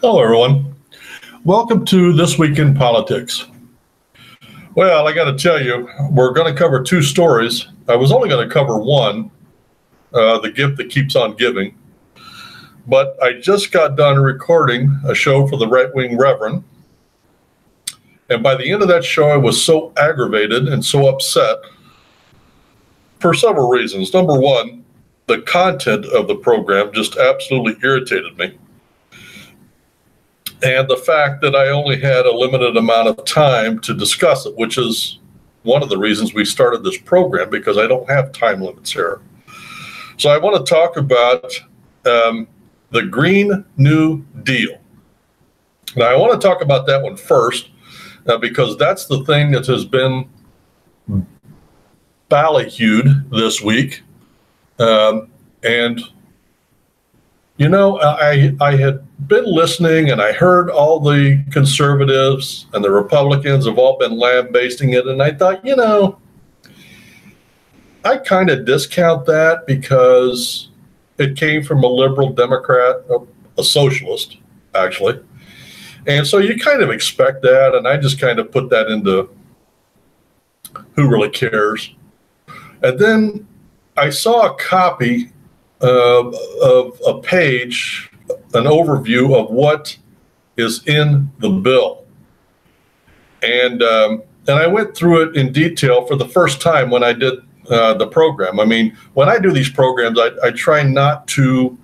Hello, everyone. Welcome to This Week in Politics. Well, I got to tell you, we're going to cover two stories. I was only going to cover one, the gift that keeps on giving. But I just got done recording a show for the right-wing Reverend. And by the end of that show, I was so aggravated and so upset for several reasons. Number one, the content of the program just absolutely irritated me. And the fact that I only had a limited amount of time to discuss it, which is one of the reasons we started this program, because I don't have time limits here. So I want to talk about the Green New Deal. Now, I want to talk about that one first, because that's the thing that has been ballyhooed this week. And you know, I had been listening, and I heard all the conservatives and the Republicans have all been lambasting it. And I thought, you know, I kind of discount that because it came from a liberal Democrat, a socialist, actually. And so you kind of expect that. And I just kind of put that into who really cares. And then I saw a copy of a page, an overview of what is in the bill. And I went through it in detail for the first time when I did the program. I mean, when I do these programs, I try not to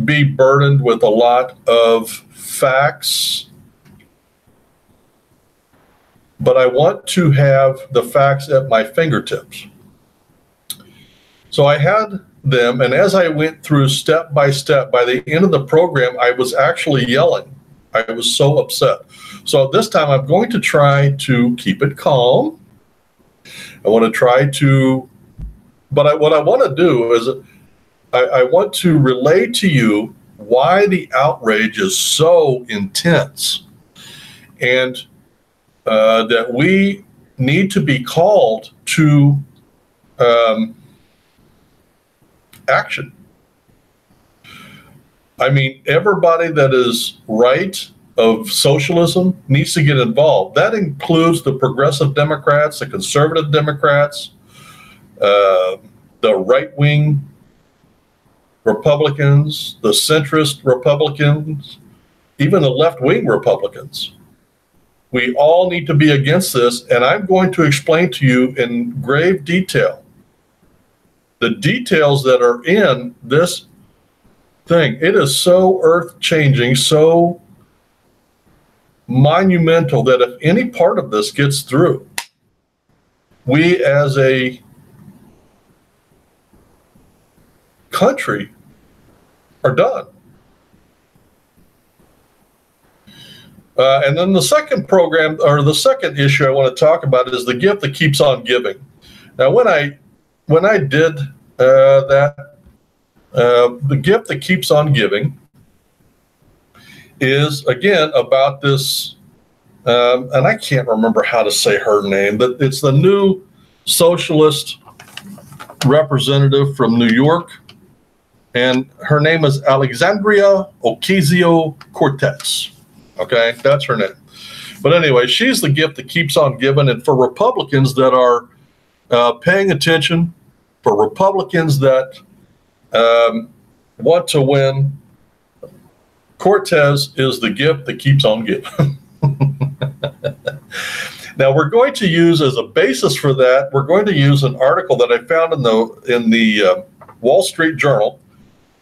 be burdened with a lot of facts, but I want to have the facts at my fingertips. So I had them, and as I went through step by step, by the end of the program, I was actually yelling. I was so upset. So this time I'm going to try to keep it calm. I want to try to, but what I want to do is I want to relay to you why the outrage is so intense, and that we need to be called to action. I mean, everybody that is right of socialism needs to get involved. That includes the progressive Democrats, the conservative Democrats, the right-wing Republicans, the centrist Republicans, even the left-wing Republicans. We all need to be against this, and I'm going to explain to you in grave detail the details that are in this thing. It is so earth-changing, so monumental, that if any part of this gets through, we as a country are done. And then the second program, or the second issue I want to talk about, is the gift that keeps on giving. Now, when I did that, the gift that keeps on giving is, again, about this, and I can't remember how to say her name, but it's the new socialist representative from New York, and her name is Alexandria Ocasio-Cortez. Okay, that's her name. But anyway, she's the gift that keeps on giving, and for Republicans that are paying attention, for Republicans that want to win, Cortez is the gift that keeps on giving. Now, we're going to use as a basis for that, we're going to use an article that I found in the Wall Street Journal,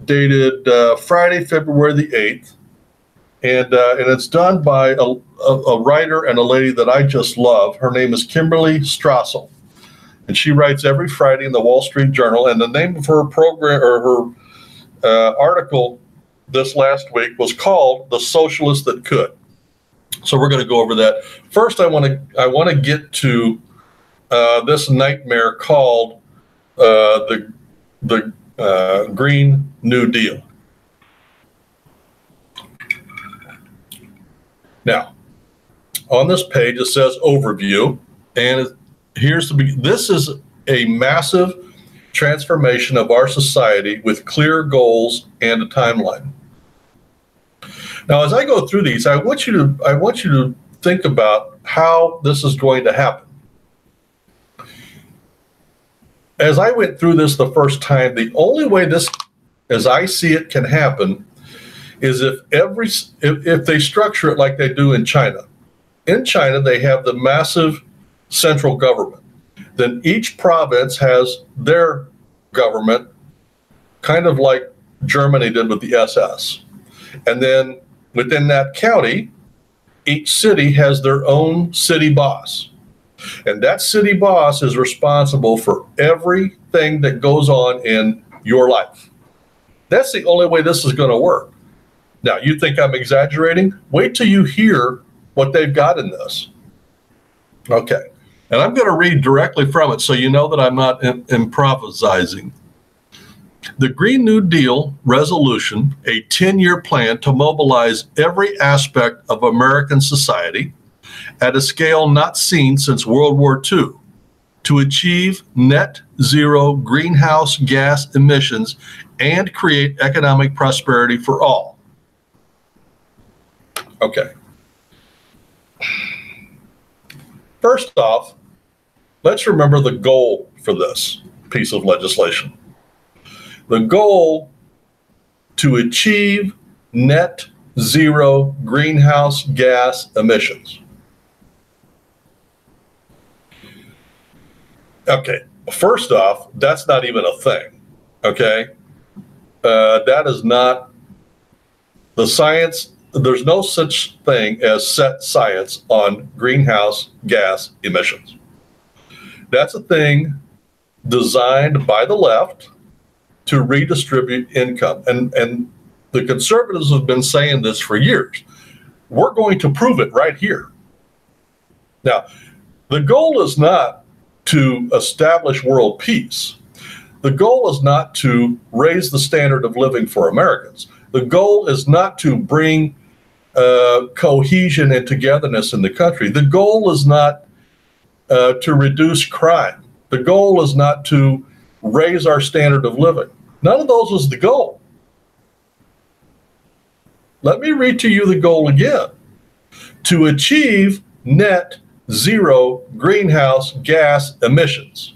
dated Friday, February the 8th. And it's done by a writer and a lady that I just love. Her name is Kimberly Strassel. And she writes every Friday in the Wall Street Journal. And the name of her program, or her article this last week, was called "The Socialist That Could." So we're going to go over that. First, I want to get to this nightmare called the Green New Deal. Now, on this page it says overview, and this is a massive transformation of our society with clear goals and a timeline. Now, as I go through these, I want you to think about how this is going to happen. As I went through this the first time, the only way this, as I see it, can happen is if they structure it like they do in China. In China, they have the massive central government. Then each province has their government, kind of like Germany did with the SS. And then within that county, each city has their own city boss. And that city boss is responsible for everything that goes on in your life. That's the only way this is going to work. Now, you think I'm exaggerating? Wait till you hear what they've got in this. Okay. And I'm going to read directly from it so you know that I'm not improvising. The Green New Deal resolution, a 10-year plan to mobilize every aspect of American society at a scale not seen since World War II to achieve net zero greenhouse gas emissions and create economic prosperity for all. Okay. First off, let's remember the goal for this piece of legislation. The goal to achieve net zero greenhouse gas emissions. Okay, first off, that's not even a thing, okay? That is not the science. There's no such thing as set science on greenhouse gas emissions. That's a thing designed by the left to redistribute income. And the conservatives have been saying this for years. We're going to prove it right here. Now, the goal is not to establish world peace. The goal is not to raise the standard of living for Americans. The goal is not to bring cohesion and togetherness in the country. The goal is not to reduce crime. The goal is not to raise our standard of living. None of those is the goal. Let me read to you the goal again. To achieve net zero greenhouse gas emissions.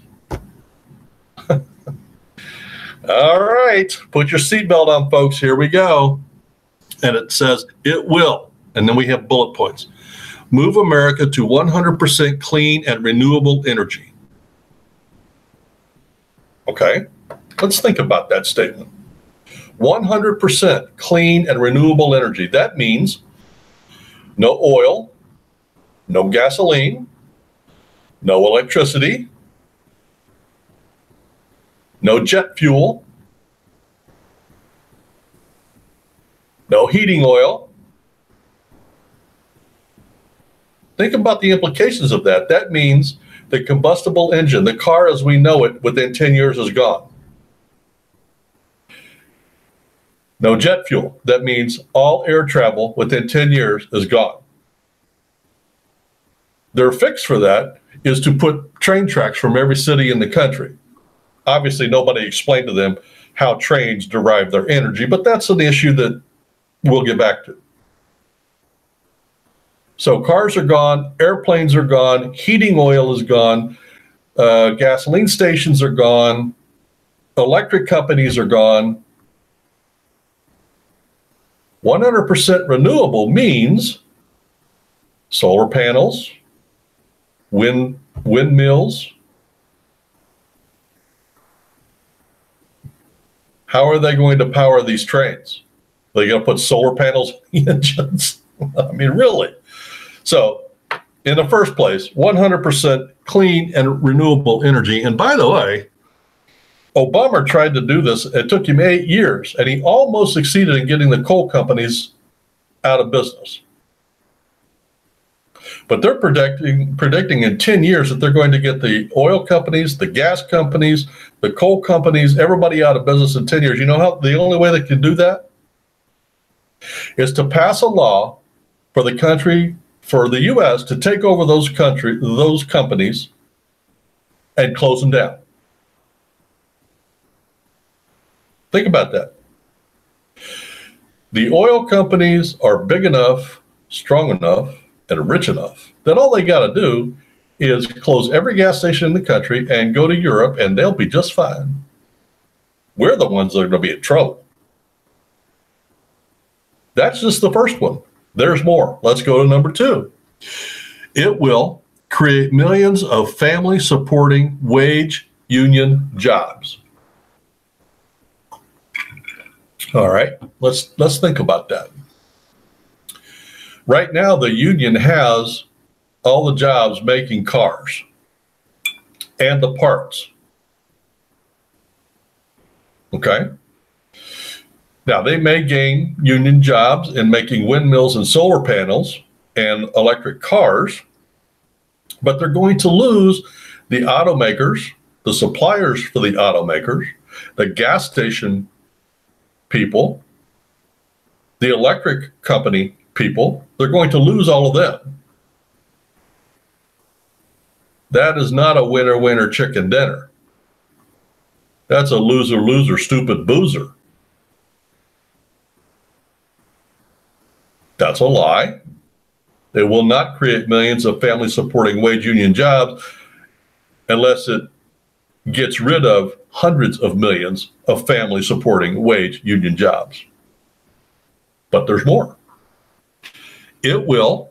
All right, put your seatbelt on, folks. Here we go. And it says it will, and then we have bullet points. Move America to 100% clean and renewable energy. Okay, let's think about that statement. 100% clean and renewable energy. That means no oil, no gasoline, no electricity, no jet fuel, no heating oil. Think about the implications of that. That means the combustible engine, the car as we know it, within 10 years is gone. No jet fuel. That means all air travel within 10 years is gone. Their fix for that is to put train tracks from every city in the country. Obviously, nobody explained to them how trains derive their energy, but that's an issue that we'll get back to. So cars are gone, airplanes are gone, heating oil is gone, gasoline stations are gone, electric companies are gone. 100% renewable means solar panels, windmills. How are they going to power these trains? Are they going to put solar panels in the engines? I mean, really? So, in the first place, 100% clean and renewable energy. And by the way, Obama tried to do this. It took him 8 years, and he almost succeeded in getting the coal companies out of business. But they're predicting in 10 years that they're going to get the oil companies, the gas companies, the coal companies, everybody out of business in 10 years. You know how the only way they can do that is to pass a law for the country, for the U.S. to take over those companies and close them down. Think about that. The oil companies are big enough, strong enough, and rich enough that all they got to do is close every gas station in the country and go to Europe, and they'll be just fine. We're the ones that are going to be in trouble. That's just the first one. There's more. Let's go to number 2. It will create millions of family-supporting wage union jobs. All right, let's think about that. Right now, the union has all the jobs making cars and the parts. Okay? Now, they may gain union jobs in making windmills and solar panels and electric cars, but they're going to lose the automakers, the suppliers for the automakers, the gas station people, the electric company people. They're going to lose all of them. That is not a winner-winner chicken dinner. That's a loser-loser, stupid boozer. That's a lie. It will not create millions of family-supporting wage union jobs unless it gets rid of hundreds of millions of family-supporting wage union jobs. But there's more. It will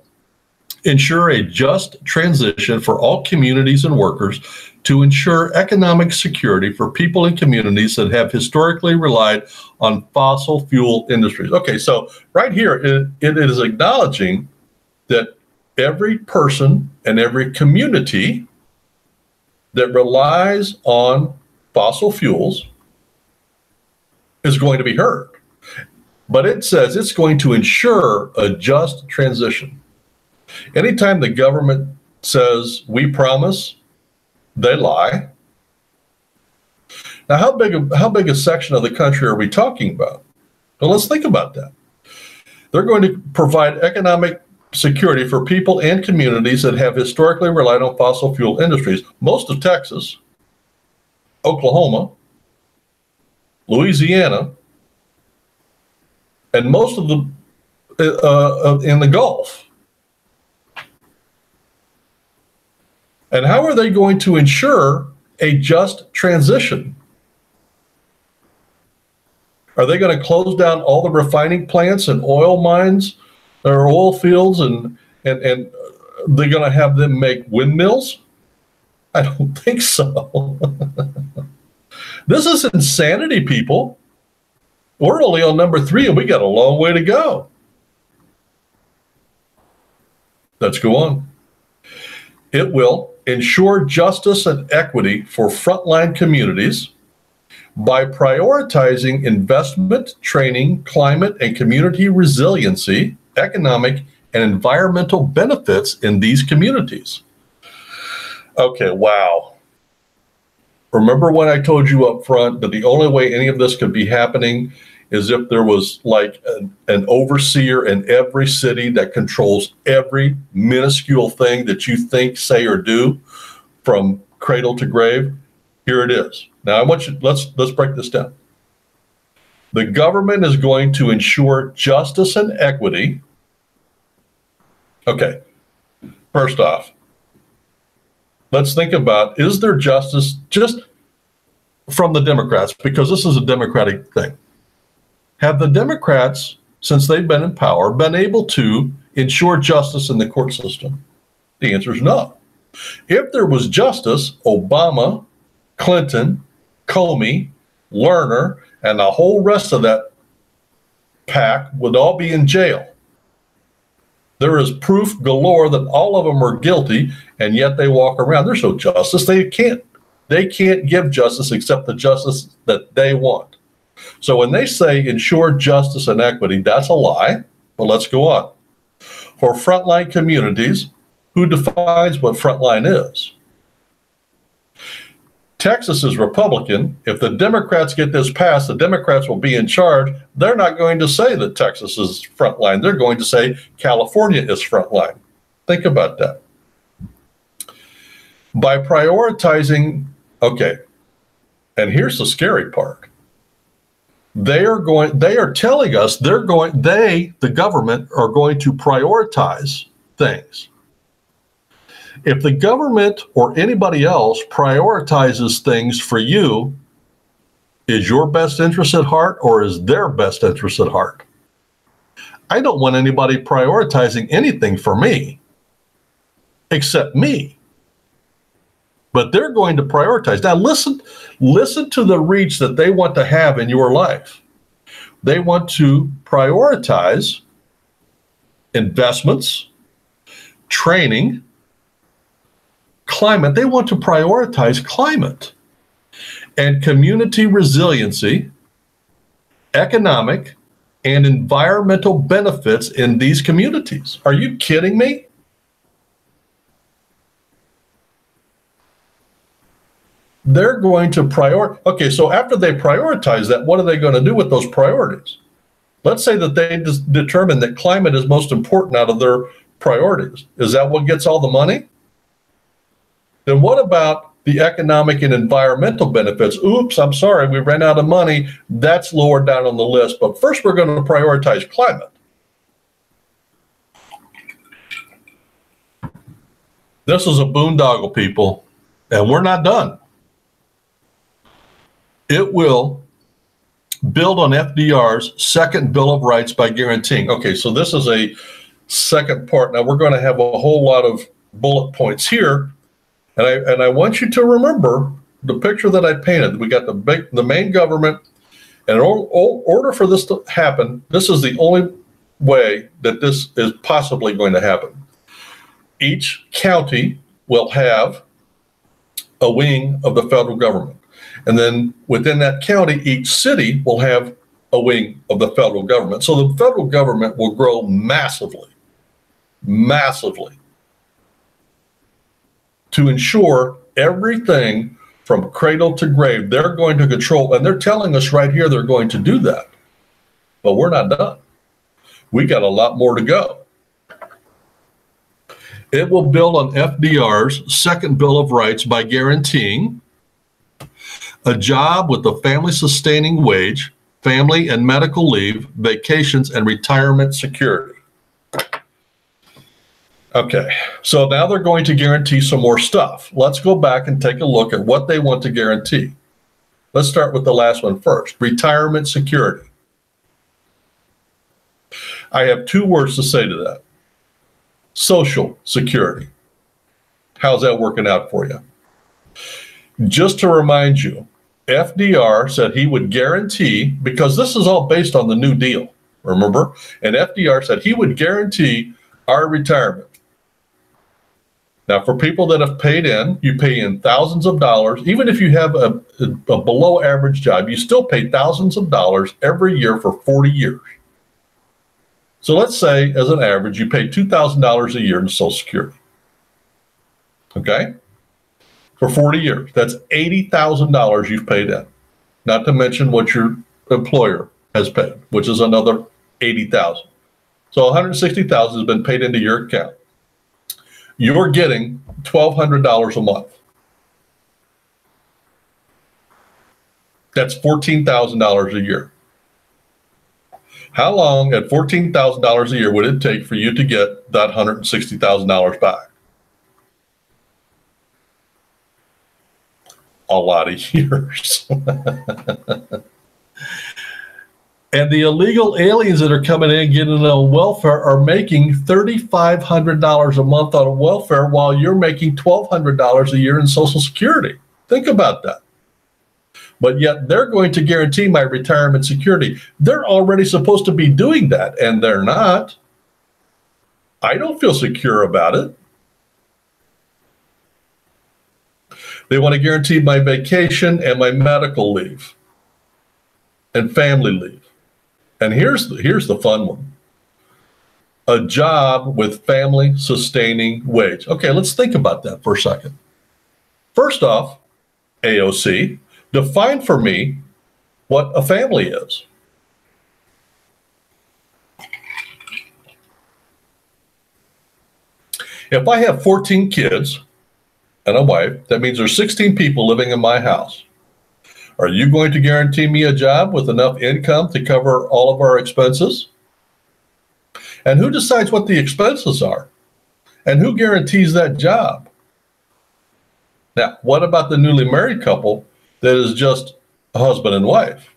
ensure a just transition for all communities and workers to ensure economic security for people in communities that have historically relied on fossil fuel industries. Okay, so right here, it is acknowledging that every person and every community that relies on fossil fuels is going to be hurt. But it says it's going to ensure a just transition. Anytime the government says we promise, they lie. Now, how big a section of the country are we talking about? Well, let's think about that. They're going to provide economic security for people and communities that have historically relied on fossil fuel industries. Most of Texas, Oklahoma, Louisiana, and most of the in the Gulf. And how are they going to ensure a just transition? Are they going to close down all the refining plants and oil mines or oil fields and they're going to have them make windmills? I don't think so. This is insanity, people. We're only on number 3 and we got a long way to go. Let's go on. It will ensure justice and equity for frontline communities by prioritizing investment, training, climate, and community resiliency, economic, and environmental benefits in these communities. Okay, wow. Remember when I told you up front that the only way any of this could be happening is if there was like an overseer in every city that controls every minuscule thing that you think, say, or do from cradle to grave? Here it is. Now I want you, let's break this down. The government is going to ensure justice and equity. Okay, first off, let's think about, is there justice just from the Democrats? Because this is a Democratic thing. Have the Democrats, since they've been in power, been able to ensure justice in the court system? The answer is no. If there was justice, Obama, Clinton, Comey, Lerner, and the whole rest of that pack would all be in jail. There is proof galore that all of them are guilty, and yet they walk around. There's no justice. They can't give justice except the justice that they want. So when they say ensure justice and equity, that's a lie. But let's go on. For frontline communities, who defines what frontline is? Texas is Republican. If the Democrats get this passed, the Democrats will be in charge. They're not going to say that Texas is frontline. They're going to say California is frontline. Think about that. By prioritizing, okay, and here's the scary part. they are telling us the government are going to prioritize things. If the government or anybody else prioritizes things for you, is your best interest at heart or is their best interest at heart? I don't want anybody prioritizing anything for me except me. But they're going to prioritize. Now listen to the reach that they want to have in your life. They want to prioritize investments, training, climate. They want to prioritize climate and community resiliency, economic and environmental benefits in these communities. Are you kidding me? They're going to prioritize. Okay, so after they prioritize that, what are they going to do with those priorities? Let's say that they determine that climate is most important out of their priorities. Is that what gets all the money? Then what about the economic and environmental benefits? Oops, I'm sorry, we ran out of money. That's lower down on the list. But first, we're going to prioritize climate. This is a boondoggle, people, and we're not done. It will build on FDR's second Bill of Rights by guaranteeing. Okay, so this is a second part. Now we're going to have a whole lot of bullet points here, and I want you to remember the picture that I painted. We got the main government, and in order for this to happen, this is the only way that this is possibly going to happen. Each county will have a wing of the federal government. And then within that county, each city will have a wing of the federal government. So the federal government will grow massively, massively, to ensure everything from cradle to grave, they're going to control. And they're telling us right here they're going to do that. But we're not done. We got a lot more to go. It will build on FDR's second Bill of Rights by guaranteeing a job with a family-sustaining wage, family and medical leave, vacations, and retirement security. Okay, so now they're going to guarantee some more stuff. Let's go back and take a look at what they want to guarantee. Let's start with the last one first, retirement security. I have two words to say to that. Social security. How's that working out for you? Just to remind you, FDR said he would guarantee, because this is all based on the New Deal, remember? And FDR said he would guarantee our retirement. Now, for people that have paid in, you pay in thousands of dollars. Even if you have a below average job, you still pay thousands of dollars every year for 40 years. So let's say, as an average, you pay $2,000 a year in Social Security. Okay? For 40 years. That's $80,000 you've paid in. Not to mention what your employer has paid, which is another $80,000. So $160,000 has been paid into your account. You're getting $1,200 a month. That's $14,000 a year. How long at $14,000 a year would it take for you to get that $160,000 back? A lot of years. And the illegal aliens that are coming in getting on welfare are making $3,500 a month on welfare while you're making $1,200 a year in Social Security. Think about that. But yet they're going to guarantee my retirement security. They're already supposed to be doing that, and they're not. I don't feel secure about it. They want to guarantee my vacation and my medical leave and family leave. And here's the fun one. A job with family sustaining wage. Okay, let's think about that for a second. First off, AOC, define for me what a family is. If I have 14 kids and a wife, that means there's 16 people living in my house. Are you going to guarantee me a job with enough income to cover all of our expenses? And who decides what the expenses are? And who guarantees that job? Now, what about the newly married couple that is just a husband and wife?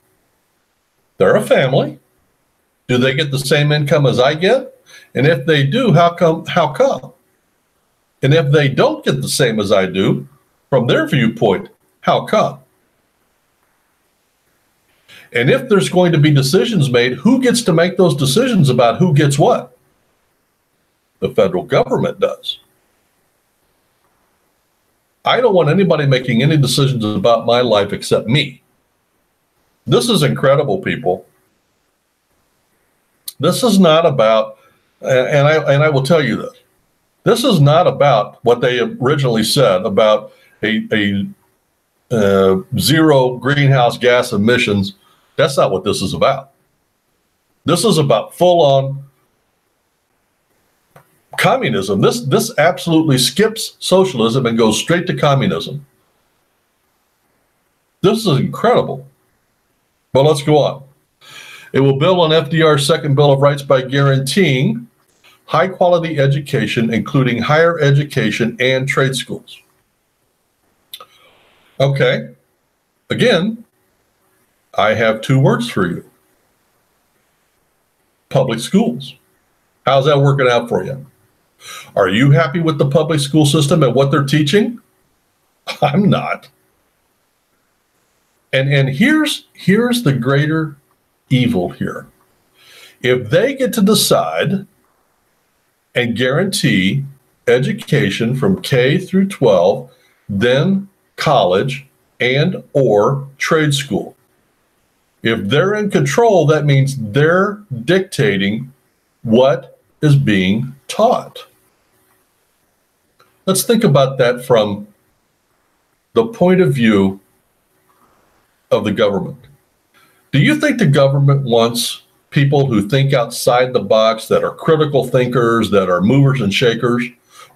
They're a family. Do they get the same income as I get? And if they do, how come? And if they don't get the same as I do, from their viewpoint, how come? And if there's going to be decisions made, who gets to make those decisions about who gets what? The federal government does. I don't want anybody making any decisions about my life except me. This is incredible, people. This is not about, and I will tell you this, this is not about what they originally said about a zero greenhouse gas emissions. That's not what this is about. This is about full-on communism. This absolutely skips socialism and goes straight to communism. This is incredible. But let's go on. It will build on FDR's second Bill of Rights by guaranteeing high-quality education, including higher education and trade schools. Okay. Again, I have two words for you. Public schools. How's that working out for you? Are you happy with the public school system and what they're teaching? I'm not. And here's the greater evil here. If they get to decide and guarantee education from K through 12, then college and or trade school. If they're in control, that means they're dictating what is being taught. Let's think about that from the point of view of the government. Do you think the government wants people who think outside the box, that are critical thinkers, that are movers and shakers?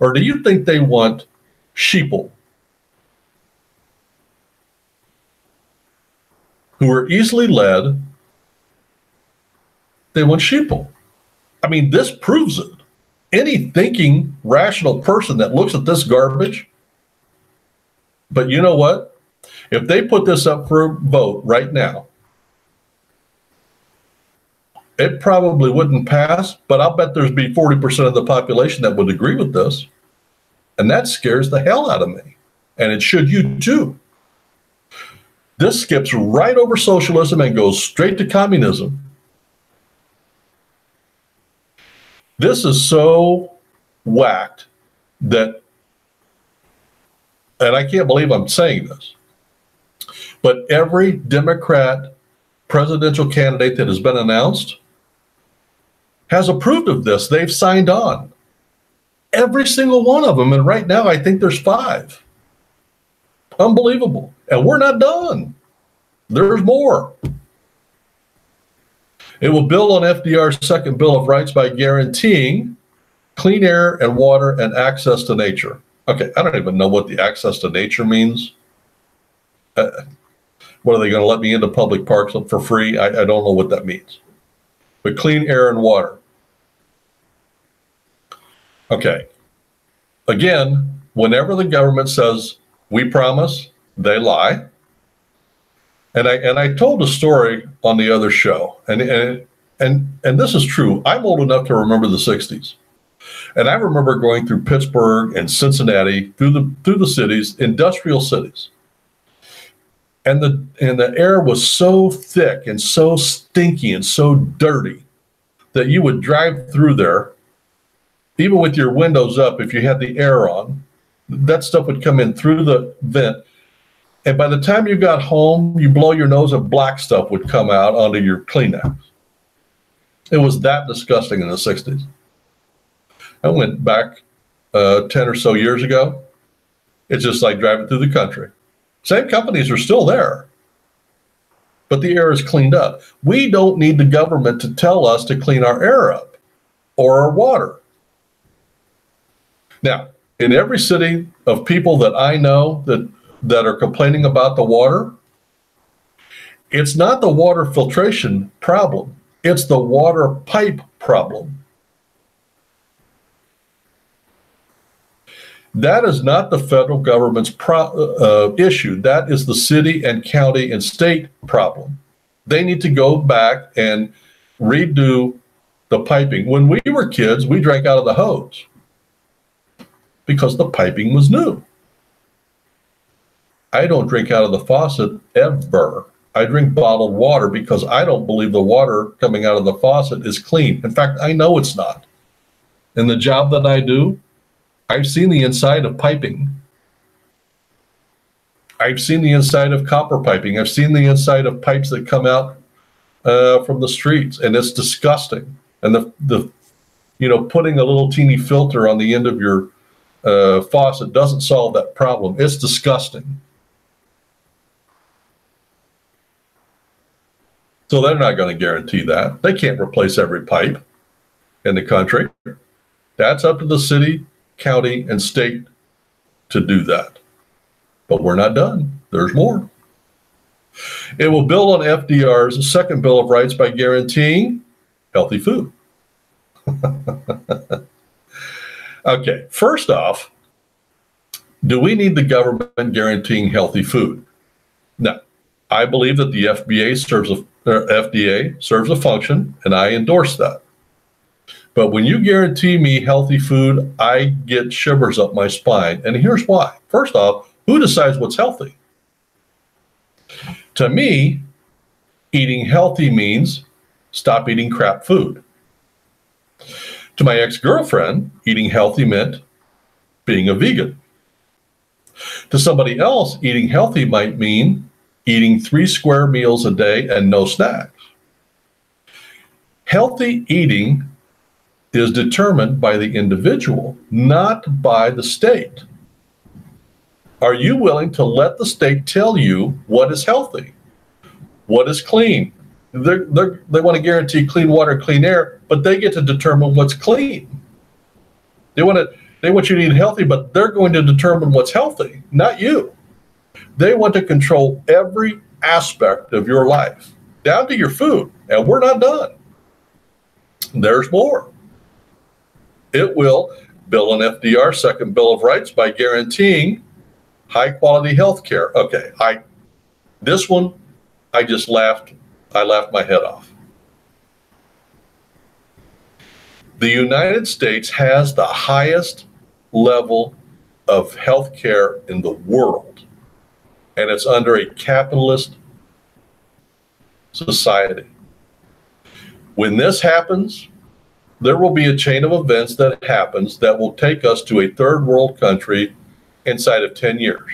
Or do you think they want sheeple who are easily led? They want sheeple. I mean, this proves it. Any thinking, rational person that looks at this garbage, but you know what? If they put this up for a vote right now, it probably wouldn't pass, but I'll bet there's be 40% of the population that would agree with this. And that scares the hell out of me. And it should you too. This skips right over socialism and goes straight to communism. This is so whacked that, and I can't believe I'm saying this, but every Democrat presidential candidate that has been announced has approved of this. They've signed on. Every single one of them. And right now, I think there's 5. Unbelievable. And we're not done. There's more. It will build on FDR's second Bill of Rights by guaranteeing clean air and water and access to nature. Okay, I don't even know what the access to nature means. What are they going to let me into public parks for free? I don't know what that means. But clean air and water. Okay. Again, whenever the government says we promise, they lie. And I told a story on the other show, and this is true. I'm old enough to remember the 60s. And I remember going through Pittsburgh and Cincinnati, through the cities, industrial cities. And the air was so thick and so stinky and so dirty that you would drive through there, even with your windows up, if you had the air on, that stuff would come in through the vent. And by the time you got home, you blow your nose and black stuff would come out onto your Kleenex. It was that disgusting in the 60s. I went back 10 or so years ago. It's just like driving through the country. Same companies are still there, but the air is cleaned up. We don't need the government to tell us to clean our air up or our water. Now, in every city of people that I know that are complaining about the water, It's not the water filtration problem. It's the water pipe problem. That is not the federal government's issue. That is the city and county and state problem. They need to go back and redo the piping. When we were kids, we drank out of the hose because the piping was new. I don't drink out of the faucet ever. I drink bottled water because I don't believe the water coming out of the faucet is clean. In fact, I know it's not. In the job that I do, I've seen the inside of piping. I've seen the inside of copper piping. I've seen the inside of pipes that come out from the streets, and it's disgusting. And the putting a little teeny filter on the end of your faucet doesn't solve that problem. It's disgusting. So they're not going to guarantee that. They can't replace every pipe in the country. That's up to the city, county, and state to do that. But we're not done. There's more. It will build on FDR's second Bill of Rights by guaranteeing healthy food. Okay, first off, do we need the government guaranteeing healthy food? No. I believe that the FDA serves a function, and I endorse that. But when you guarantee me healthy food, I get shivers up my spine. And here's why. First off, who decides what's healthy? To me, eating healthy means stop eating crap food. To my ex-girlfriend, eating healthy meant being a vegan. To somebody else, eating healthy might mean eating 3 square meals a day and no snacks. Healthy eating is determined by the individual, not by the state. Are you willing to let the state tell you what is healthy, what is clean? They want to guarantee clean water, clean air, but they get to determine what's clean. They want you to eat healthy, but they're going to determine what's healthy, not you. They want to control every aspect of your life, down to your food, and we're not done. There's more. It will build on FDR's second Bill of Rights by guaranteeing high quality health care. Okay, this one, I just laughed. I laughed my head off. The United States has the highest level of health care in the world, and it's under a capitalist society. When this happens, there will be a chain of events that happens that will take us to a third world country inside of 10 years.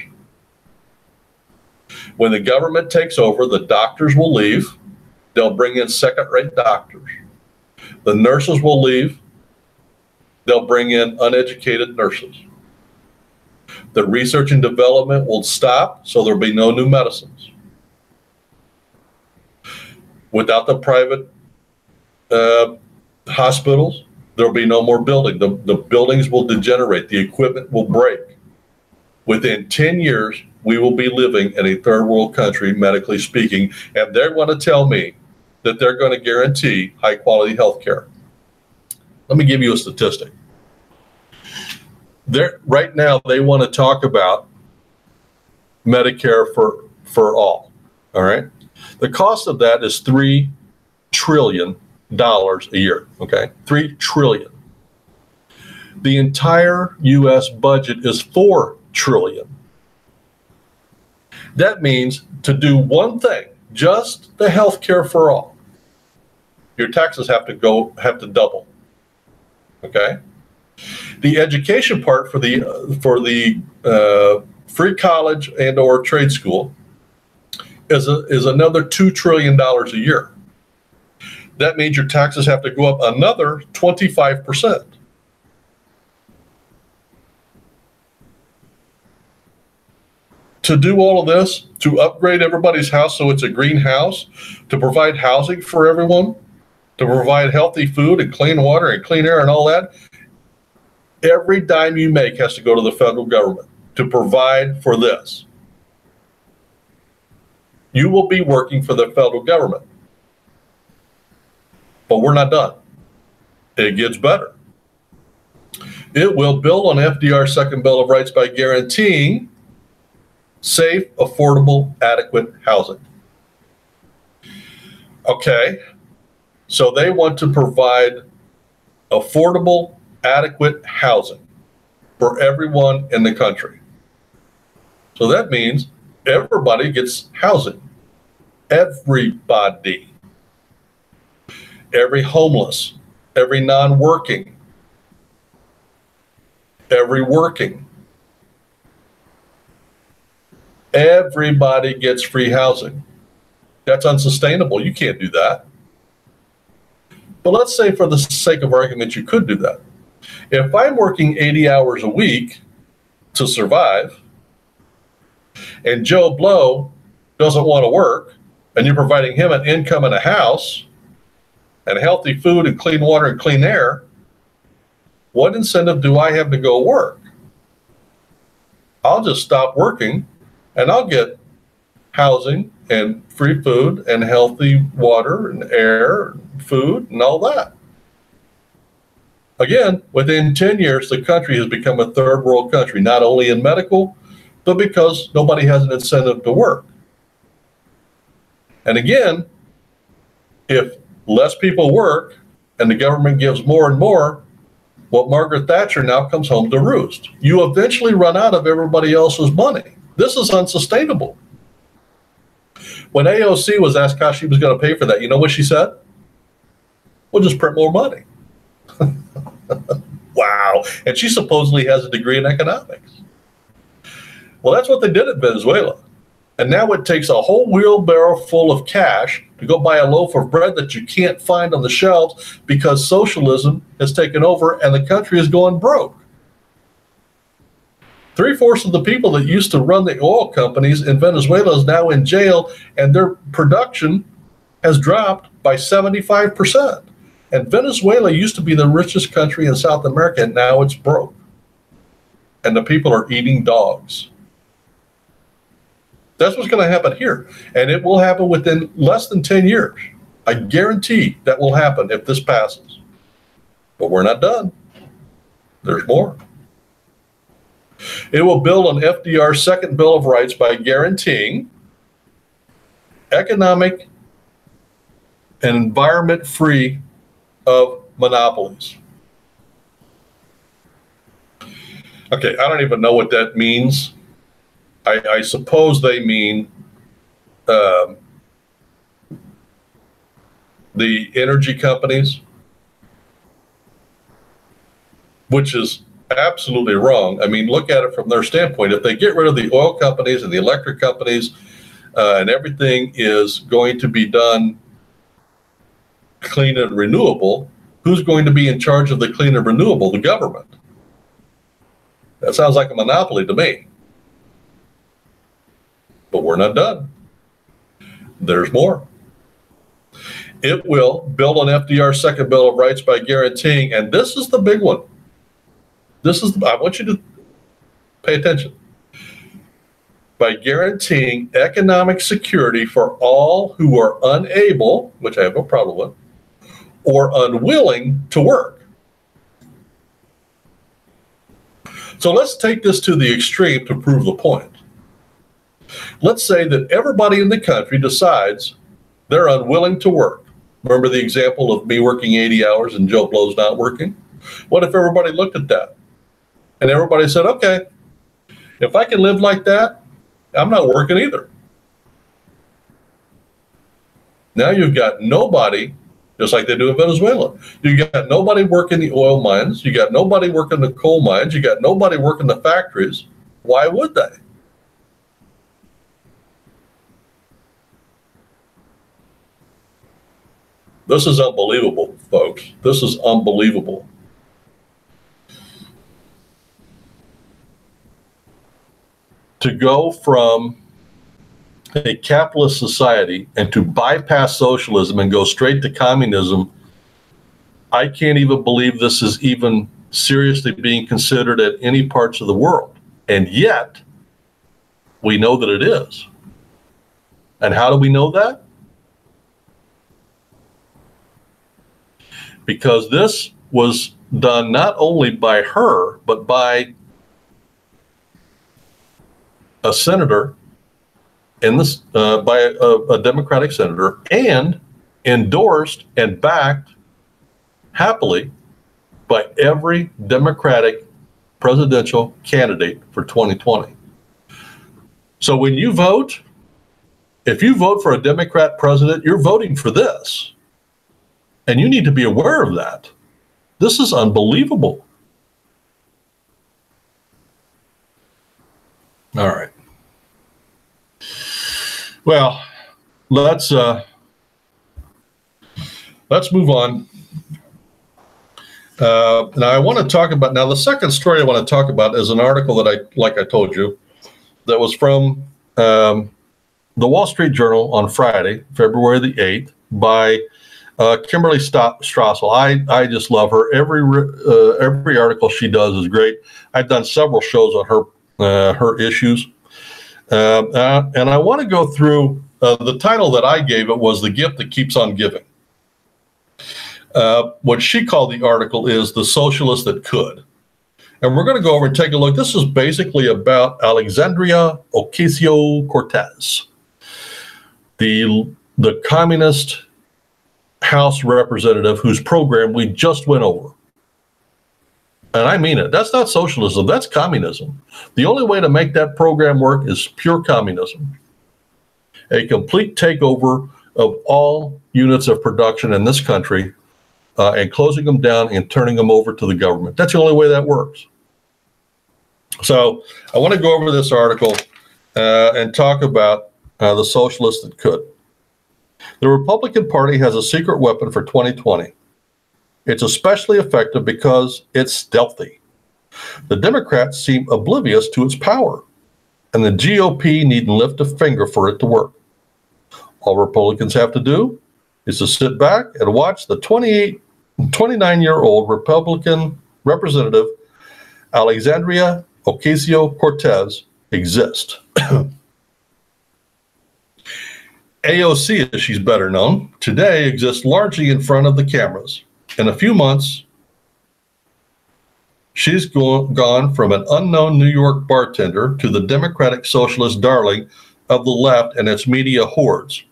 When the government takes over, the doctors will leave. They'll bring in second-rate doctors. The nurses will leave. They'll bring in uneducated nurses. The research and development will stop, so there'll be no new medicines. Without the private hospitals, there'll be no more building. The buildings will degenerate. The equipment will break. Within 10 years, we will be living in a third world country, medically speaking, and they're going to tell me that they're going to guarantee high quality health care. Let me give you a statistic. Right now, they want to talk about Medicare for all right? The cost of that is $3 trillion a year, okay? $3 trillion. The entire U.S. budget is $4 trillion. That means to do one thing, just the health care for all, your taxes have to double, okay? The education part for the free college and or trade school is another $2 trillion a year. That means your taxes have to go up another 25%. To do all of this, to upgrade everybody's house so it's a green house, to provide housing for everyone, to provide healthy food and clean water and clean air and all that, every dime you make has to go to the federal government to provide for this. you will be working for the federal government. But we're not done. It gets better. It will build on FDR's second Bill of Rights by guaranteeing safe, affordable, adequate housing. Okay, so they want to provide affordable, adequate housing for everyone in the country. So that means everybody gets housing. Everybody. Every homeless, every non-working, every working. Everybody gets free housing. That's unsustainable. You can't do that. But let's say for the sake of argument, you could do that. If I'm working 80 hours a week to survive, and Joe Blow doesn't want to work, and you're providing him an income and a house, and healthy food and clean water and clean air, what incentive do I have to go work? I'll just stop working and I'll get housing and free food and healthy water and air and food and all that. Again, within 10 years, the country has become a third world country, not only in medical, but because nobody has an incentive to work. And again, if less people work and the government gives more and more, well, Margaret Thatcher now comes home to roost. You eventually run out of everybody else's money. This is unsustainable. When AOC was asked how she was going to pay for that, you know what she said? We'll just print more money. Wow. And she supposedly has a degree in economics. Well, that's what they did in Venezuela. And now it takes a whole wheelbarrow full of cash to go buy a loaf of bread that you can't find on the shelves because socialism has taken over and the country is going broke. 3/4 of the people that used to run the oil companies in Venezuela is now in jail, and their production has dropped by 75%. And Venezuela used to be the richest country in South America, and now it's broke. And the people are eating dogs. That's what's going to happen here. And it will happen within less than 10 years. I guarantee that will happen if this passes. But we're not done. There's more. It will build on FDR's second Bill of Rights by guaranteeing economic and environment free of monopolies. Okay, I don't even know what that means. I suppose they mean the energy companies, which is absolutely wrong. I mean, look at it from their standpoint. If they get rid of the oil companies and the electric companies and everything is going to be done clean and renewable, who's going to be in charge of the clean and renewable? The government. That sounds like a monopoly to me. But we're not done. There's more. It will build on FDR's second Bill of Rights by guaranteeing, and this is the big one. I want you to pay attention. By guaranteeing economic security for all who are unable, which I have no problem with, or unwilling to work. So let's take this to the extreme to prove the point. Let's say that everybody in the country decides they're unwilling to work. Remember the example of me working 80 hours and Joe Blow's not working? What if everybody looked at that and everybody said, okay, if I can live like that, I'm not working either. Now you've got nobody, just like they do in Venezuela. You got nobody working the oil mines. You got nobody working the coal mines. You got nobody working the factories. Why would they? This is unbelievable, folks. This is unbelievable. To go from a capitalist society and to bypass socialism and go straight to communism, I can't even believe this is even seriously being considered at any parts of the world. And yet, we know that it is. And how do we know that? Because this was done not only by her, but by a senator in this, by a Democratic senator, and endorsed and backed happily by every Democratic presidential candidate for 2020. So when you vote, if you vote for a Democrat president, you're voting for this. And you need to be aware of that. This is unbelievable. All right. Well, let's move on. Now I want to talk about, now the second story I want to talk about is an article that like I told you, that was from the Wall Street Journal on Friday, February the 8th, by Kimberly Strassel. I just love her. Every article she does is great. I've done several shows on her issues. And I want to go through, the title that I gave it was "The Gift That Keeps on Giving." What she called the article is "The Socialist That Could." And we're going to go over and take a look. This is basically about Alexandria Ocasio-Cortez, the communist House representative whose program we just went over. And I mean it. That's not socialism. That's communism. The only way to make that program work is pure communism. A complete takeover of all units of production in this country and closing them down and turning them over to the government. That's the only way that works. So I want to go over this article and talk about the socialist that could. The Republican Party has a secret weapon for 2020. It's especially effective because it's stealthy. The Democrats seem oblivious to its power, and the GOP needn't lift a finger for it to work. All Republicans have to do is to sit back and watch the 29-year-old Republican representative Alexandria Ocasio-Cortez exist. AOC, as she's better known, today exists largely in front of the cameras. In a few months, she's gone from an unknown New York bartender to the Democratic Socialist darling of the left and its media hordes.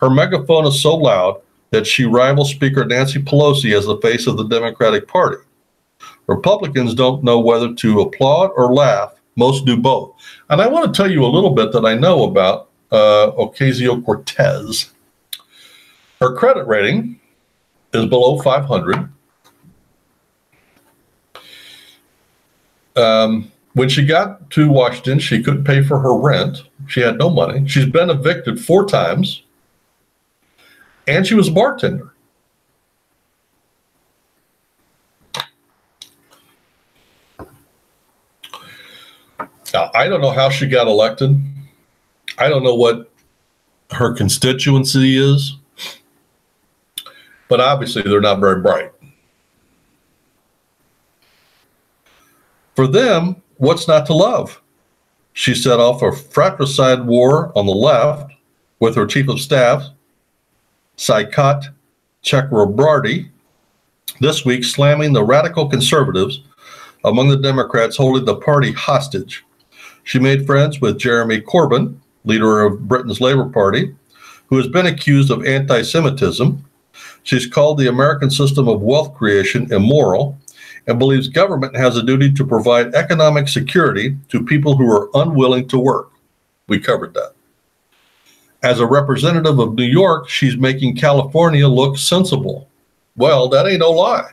Her megaphone is so loud that she rivals Speaker Nancy Pelosi as the face of the Democratic Party. Republicans don't know whether to applaud or laugh. Most do both. And I want to tell you a little bit that I know about Ocasio-Cortez. Her credit rating is below 500. When she got to Washington, she couldn't pay for her rent. She had no money. She's been evicted 4 times. And she was a bartender. Now, I don't know how she got elected. I don't know what her constituency is. But obviously, they're not very bright. For them, what's not to love? She set off a fratricide war on the left with her chief of staff, Saikat Chakrabarty, this week slamming the radical conservatives among the Democrats holding the party hostage. She made friends with Jeremy Corbyn, leader of Britain's Labour Party, who has been accused of anti-Semitism. She's called the American system of wealth creation immoral and believes government has a duty to provide economic security to people who are unwilling to work. We covered that. As a representative of New York, she's making California look sensible. Well, that ain't no lie.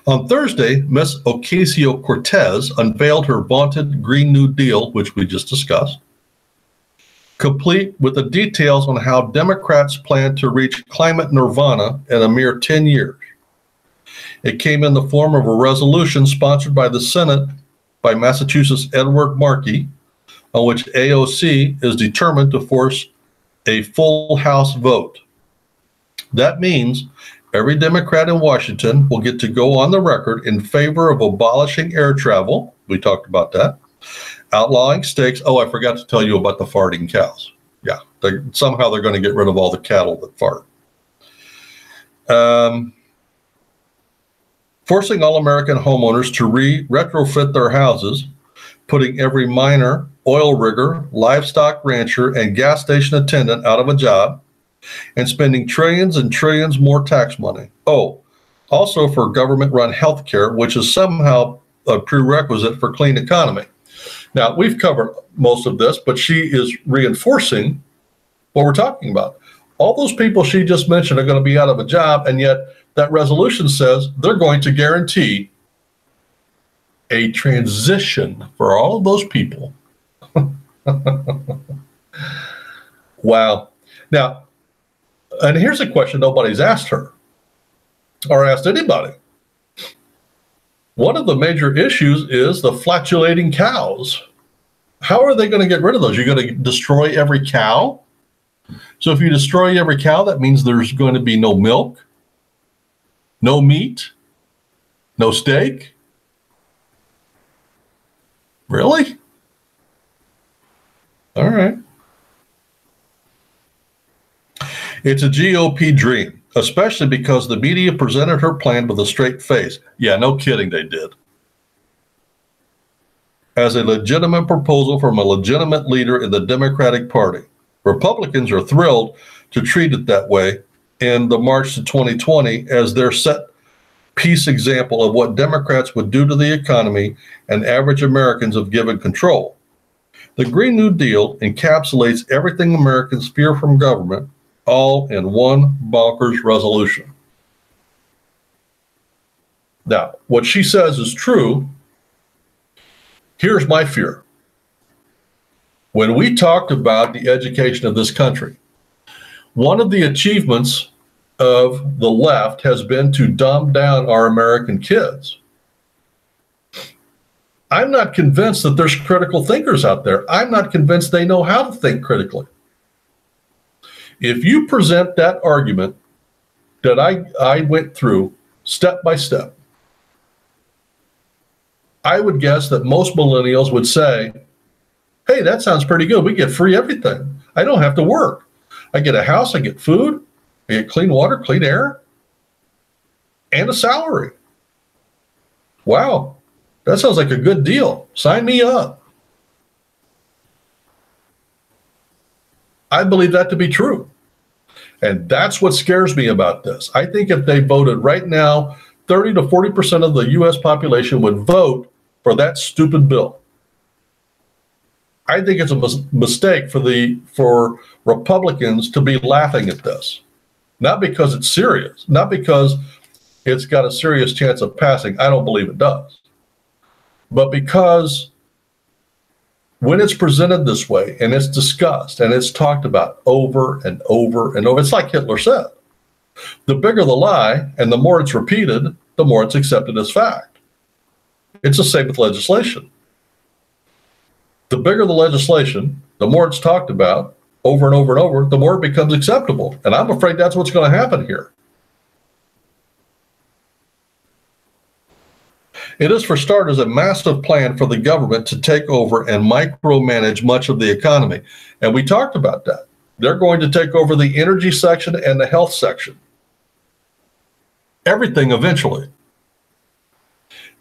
On Thursday, Ms. Ocasio-Cortez unveiled her vaunted Green New Deal, which we just discussed, complete with the details on how Democrats plan to reach climate nirvana in a mere 10 years. It came in the form of a resolution sponsored by the Senate by Massachusetts' Edward Markey, on which AOC is determined to force a full House vote. That means every Democrat in Washington will get to go on the record in favor of abolishing air travel. We talked about that. Outlawing stakes. Oh, I forgot to tell you about the farting cows. Yeah, somehow they're going to get rid of all the cattle that fart. Forcing all American homeowners to retrofit their houses, putting every miner, oil rigger, livestock rancher, and gas station attendant out of a job, and spending trillions and trillions more tax money. Oh, also for government-run healthcare, which is somehow a prerequisite for clean economy. Now, we've covered most of this, but she is reinforcing what we're talking about. All those people she just mentioned are going to be out of a job, and yet that resolution says they're going to guarantee a transition for all of those people. Wow. Now, and here's a question nobody's asked her or asked anybody. One of the major issues is the flatulating cows. How are they going to get rid of those? You're going to destroy every cow? So if you destroy every cow, that means there's going to be no milk, no meat, no steak? Really? All right. It's a GOP dream, especially because the media presented her plan with a straight face. Yeah, no kidding, they did. As a legitimate proposal from a legitimate leader in the Democratic Party. Republicans are thrilled to treat it that way in the March to 2020 as their set piece example of what Democrats would do to the economy and average Americans if given control. The Green New Deal encapsulates everything Americans fear from government, all in one bonkers resolution. Now, what she says is true. Here's my fear. When we talked about the education of this country, one of the achievements of the left has been to dumb down our American kids. I'm not convinced that there's critical thinkers out there. I'm not convinced they know how to think critically. If you present that argument that I went through step by step, I would guess that most millennials would say, hey, that sounds pretty good. We get free everything. I don't have to work. I get a house, I get food, I get clean water, clean air, and a salary. Wow, that sounds like a good deal. Sign me up. I believe that to be true. And that's what scares me about this. I think if they voted right now, 30 to 40% of the U.S. population would vote for that stupid bill. I think it's a mistake for Republicans to be laughing at this. Not because it's serious, not because it's got a serious chance of passing. I don't believe it does. But because when it's presented this way and it's discussed and it's talked about over and over and over, it's like Hitler said. The bigger the lie and the more it's repeated, the more it's accepted as fact. It's the same with legislation. The bigger the legislation, the more it's talked about over and over and over, the more it becomes acceptable. And I'm afraid that's what's going to happen here. It is, for starters, a massive plan for the government to take over and micromanage much of the economy. And we talked about that. They're going to take over the energy section and the health section. Everything eventually.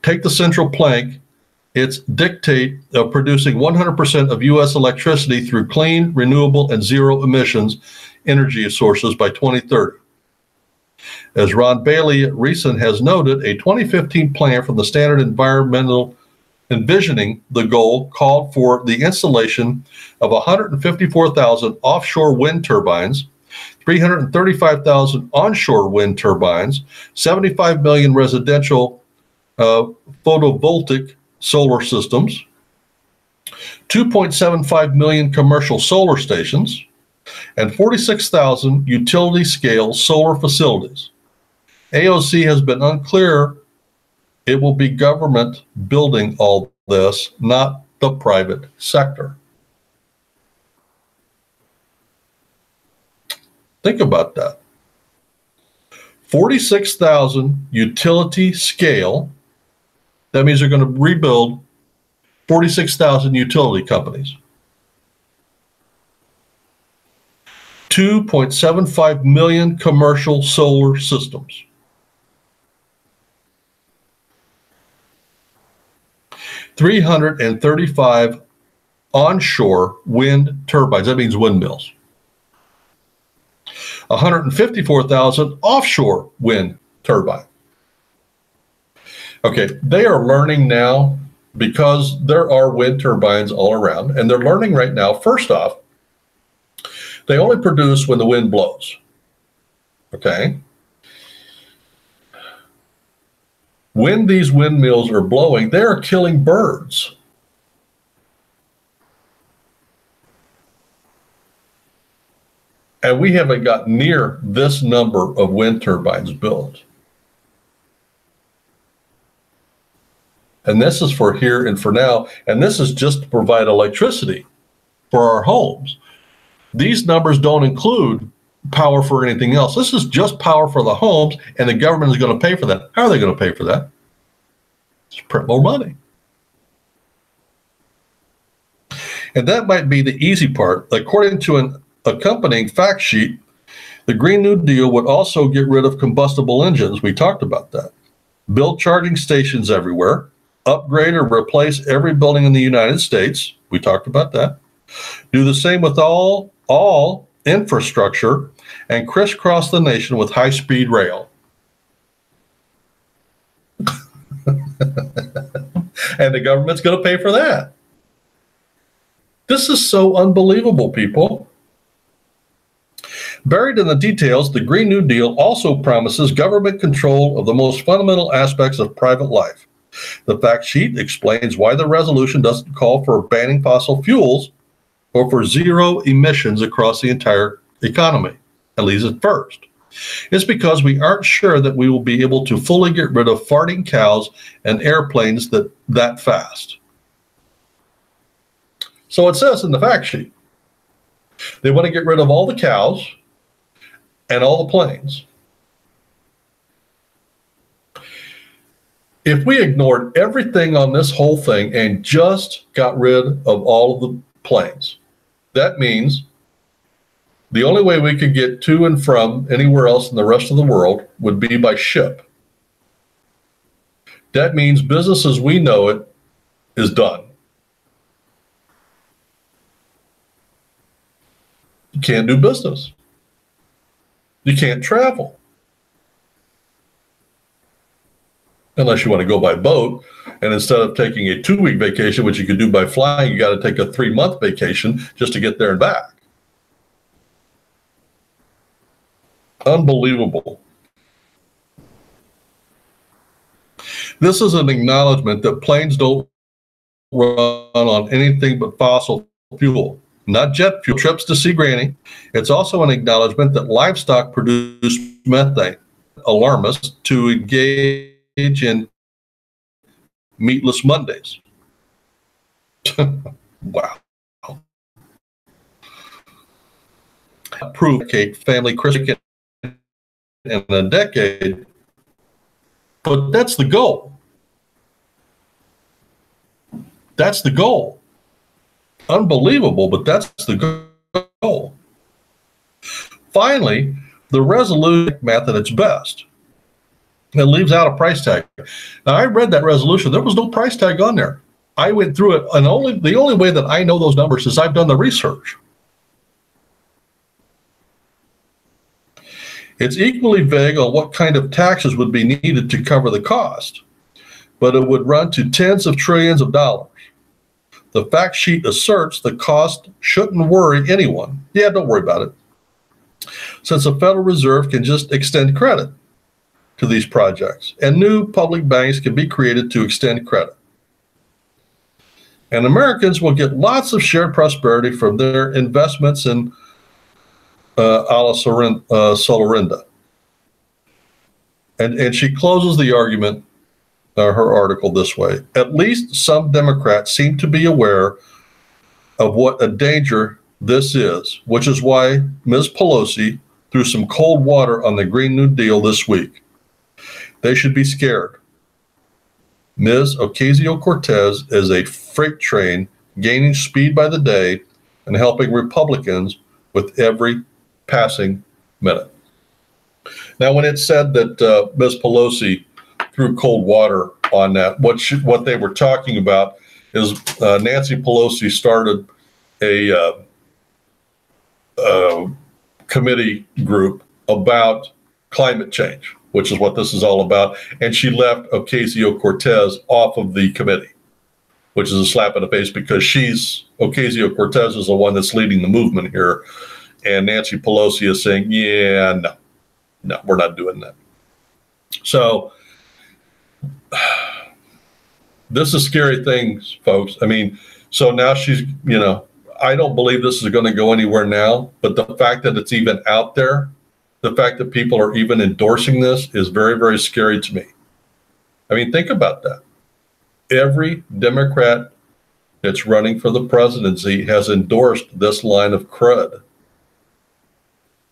Take the central plank. Its dictate of producing 100% of U.S. electricity through clean, renewable, and zero emissions energy sources by 2030. As Ron Bailey recent has noted, a 2015 plan from the Standard Environmental envisioning the goal called for the installation of 154,000 offshore wind turbines, 335,000 onshore wind turbines, 75 million residential photovoltaic solar systems, 2.75 million commercial solar stations, and 46,000 utility-scale solar facilities. AOC has been unclear. It will be government building all this, not the private sector. Think about that. 46,000 utility scale. That means they're going to rebuild 46,000 utility companies, 2.75 million commercial solar systems, 335 onshore wind turbines. That means windmills. 154,000 offshore wind turbine. Okay, they are learning now because there are wind turbines all around, and they're learning right now, first off, they only produce when the wind blows. Okay? When these windmills are blowing, they are killing birds. And we haven't got near this number of wind turbines built. And this is for here and for now. And this is just to provide electricity for our homes. These numbers don't include power for anything else. This is just power for the homes, and the government is going to pay for that. How are they going to pay for that? Just print more money. And that might be the easy part. According to an accompanying fact sheet, the Green New Deal would also get rid of combustible engines. We talked about that. Build charging stations everywhere. Upgrade or replace every building in the United States. We talked about that. Do the same with all infrastructure and crisscross the nation with high-speed rail. And the government's going to pay for that. This is so unbelievable, people. Buried in the details, the Green New Deal also promises government control of the most fundamental aspects of private life. The fact sheet explains why the resolution doesn't call for banning fossil fuels or for zero emissions across the entire economy, at least at first. It's because we aren't sure that we will be able to fully get rid of farting cows and airplanes that fast. So it says in the fact sheet, they want to get rid of all the cows and all the planes. If we ignored everything on this whole thing and just got rid of all of the planes, that means the only way we could get to and from anywhere else in the rest of the world would be by ship. That means business as we know it is done. You can't do business. You can't travel. Unless you want to go by boat, and instead of taking a 2-week vacation, which you could do by flying, you got to take a 3-month vacation just to get there and back. Unbelievable. This is an acknowledgement that planes don't run on anything but fossil fuel, not jet fuel. Trips to see Granny. It's also an acknowledgement that livestock produce methane. Alarmists to engage in meatless Mondays. Wow. Prove Kate family Christian in a decade, but that's the goal. That's the goal. Unbelievable, but that's the goal. Finally, the resolution math at its best. It leaves out a price tag. Now, I read that resolution. There was no price tag on there. I went through it, and the only way that I know those numbers is I've done the research. It's equally vague on what kind of taxes would be needed to cover the cost, but it would run to tens of trillions of dollars. The fact sheet asserts the cost shouldn't worry anyone. Yeah, don't worry about it, since the Federal Reserve can just extend credit to these projects, and new public banks can be created to extend credit. And Americans will get lots of shared prosperity from their investments in Ala Solorinda. And she closes the argument, her article, this way. At least some Democrats seem to be aware of what a danger this is, which is why Ms. Pelosi threw some cold water on the Green New Deal this week. They should be scared. Ms. Ocasio-Cortez is a freight train gaining speed by the day and helping Republicans with every passing minute. Now, when it said that Ms. Pelosi threw cold water on that, what they were talking about is Nancy Pelosi started a committee group about climate change, which is what this is all about. And she left Ocasio-Cortez off of the committee, which is a slap in the face because Ocasio-Cortez is the one that's leading the movement here. And Nancy Pelosi is saying, yeah, no, we're not doing that. So this is scary things, folks. I mean, so now she's, I don't believe this is going to go anywhere now, but the fact that it's even out there, the fact that people are even endorsing this is very, very scary to me. I mean, think about that. Every Democrat that's running for the presidency has endorsed this line of crud.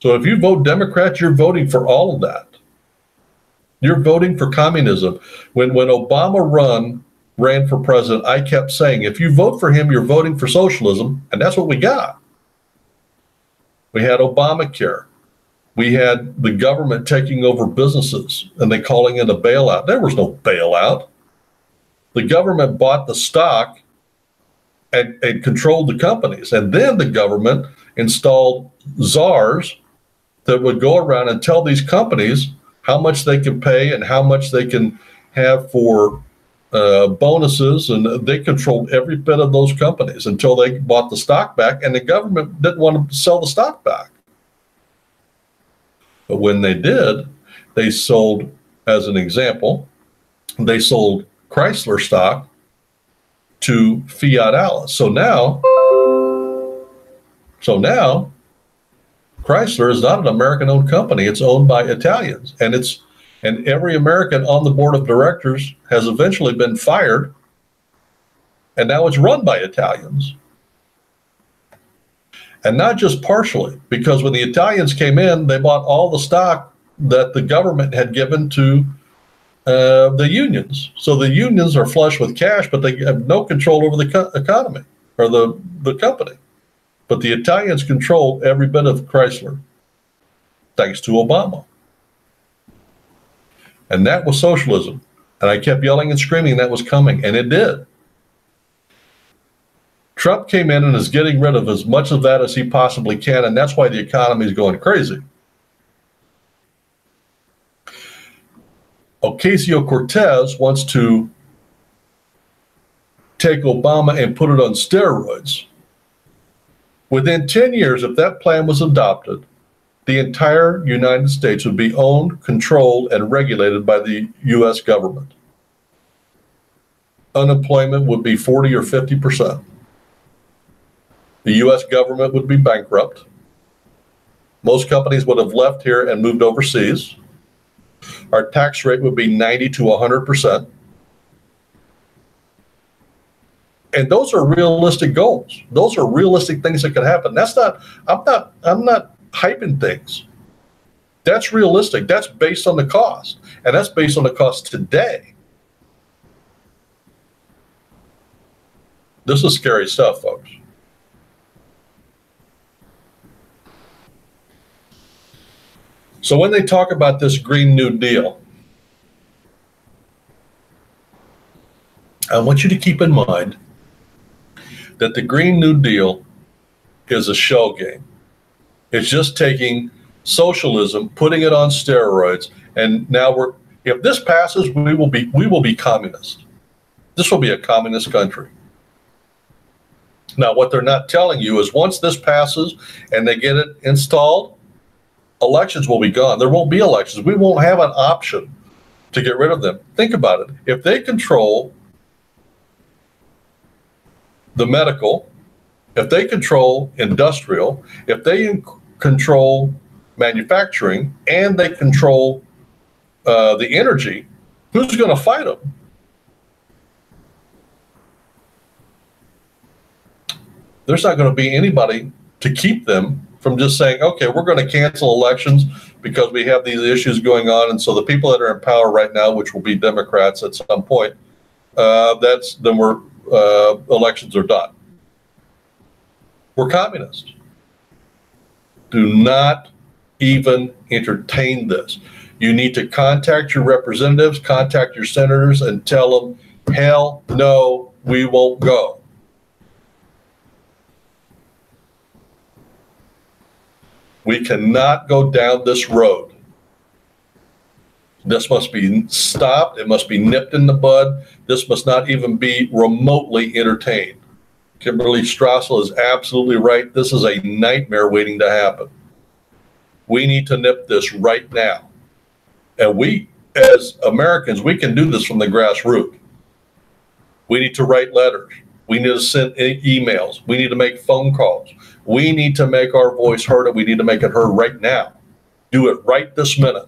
So if you vote Democrat, you're voting for all of that. You're voting for communism. When Obama ran for president, I kept saying, if you vote for him, you're voting for socialism, and that's what we got. We had Obamacare. We had the government taking over businesses, and they calling it a bailout. There was no bailout. The government bought the stock and controlled the companies, and then the government installed czars that would go around and tell these companies how much they can pay and how much they can have for bonuses, and they controlled every bit of those companies until they bought the stock back, and the government didn't want to sell the stock back. But when they did, they sold, as an example, they sold Chrysler stock to Fiat Alice. So now Chrysler is not an American-owned company. It's owned by Italians, and every American on the board of directors has eventually been fired, and now it's run by Italians. And not just partially, because when the Italians came in, they bought all the stock that the government had given to the unions. So the unions are flush with cash, but they have no control over the economy or the company. But the Italians control every bit of Chrysler, thanks to Obama. And that was socialism. And I kept yelling and screaming that was coming, and it did. Trump came in and is getting rid of as much of that as he possibly can, and that's why the economy is going crazy. Ocasio-Cortez wants to take Obama and put it on steroids. Within 10 years, if that plan was adopted, the entire United States would be owned, controlled, and regulated by the U.S. government. Unemployment would be 40 or 50%. The U.S. government would be bankrupt. Most companies would have left here and moved overseas. Our tax rate would be 90 to 100%. And those are realistic goals. Those are realistic things that could happen. I'm not hyping things. That's realistic. That's based on the cost. And that's based on the cost today. This is scary stuff, folks. So when they talk about this Green New Deal, I want you to keep in mind that the Green New Deal is a shell game. It's just taking socialism, putting it on steroids, and now if this passes, we will be communist. This will be a communist country. Now, what they're not telling you is once this passes and they get it installed, elections will be gone. There won't be elections. We won't have an option to get rid of them. Think about it. If they control the medical, if they control industrial, if they control manufacturing, and they control the energy, who's going to fight them? There's not going to be anybody to keep them from just saying, okay, we're going to cancel elections because we have these issues going on. And so the people that are in power right now, which will be Democrats at some point, then we're elections are done. We're communists. Do not even entertain this. You need to contact your representatives, contact your senators, and tell them, hell no, we won't go. We cannot go down this road. This must be stopped. It must be nipped in the bud. This must not even be remotely entertained. Kimberly Strassel is absolutely right. This is a nightmare waiting to happen. We need to nip this right now. And we, as Americans, we can do this from the grassroots. We need to write letters. We need to send emails. We need to make phone calls. We need to make our voice heard, and we need to make it heard right now. Do it right this minute.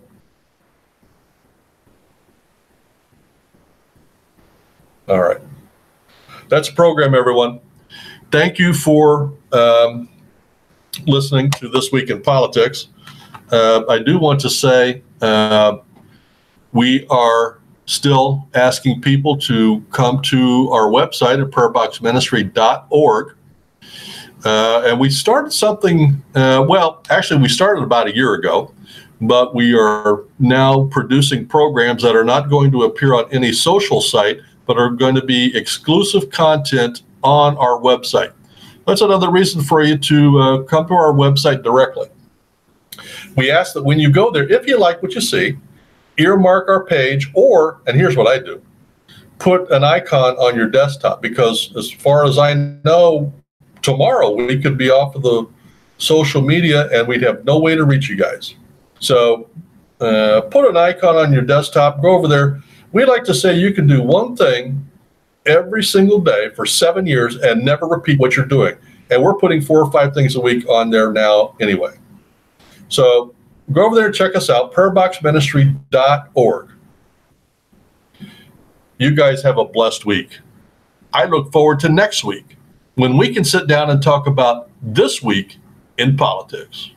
All right. That's the program, everyone. Thank you for listening to This Week in Politics. I do want to say we are still asking people to come to our website at prayerboxministry.org. And we started something, well, actually we started about a year ago, but we are now producing programs that are not going to appear on any social site, but are going to be exclusive content on our website. That's another reason for you to come to our website directly. We ask that when you go there, if you like what you see, earmark our page, or, and here's what I do, put an icon on your desktop, because as far as I know, tomorrow we could be off of the social media and we'd have no way to reach you guys. So put an icon on your desktop, go over there. We like to say you can do one thing every single day for 7 years and never repeat what you're doing. And we're putting 4 or 5 things a week on there now anyway. So go over there and check us out, prayerboxministry.org. You guys have a blessed week. I look forward to next week when we can sit down and talk about this week in politics.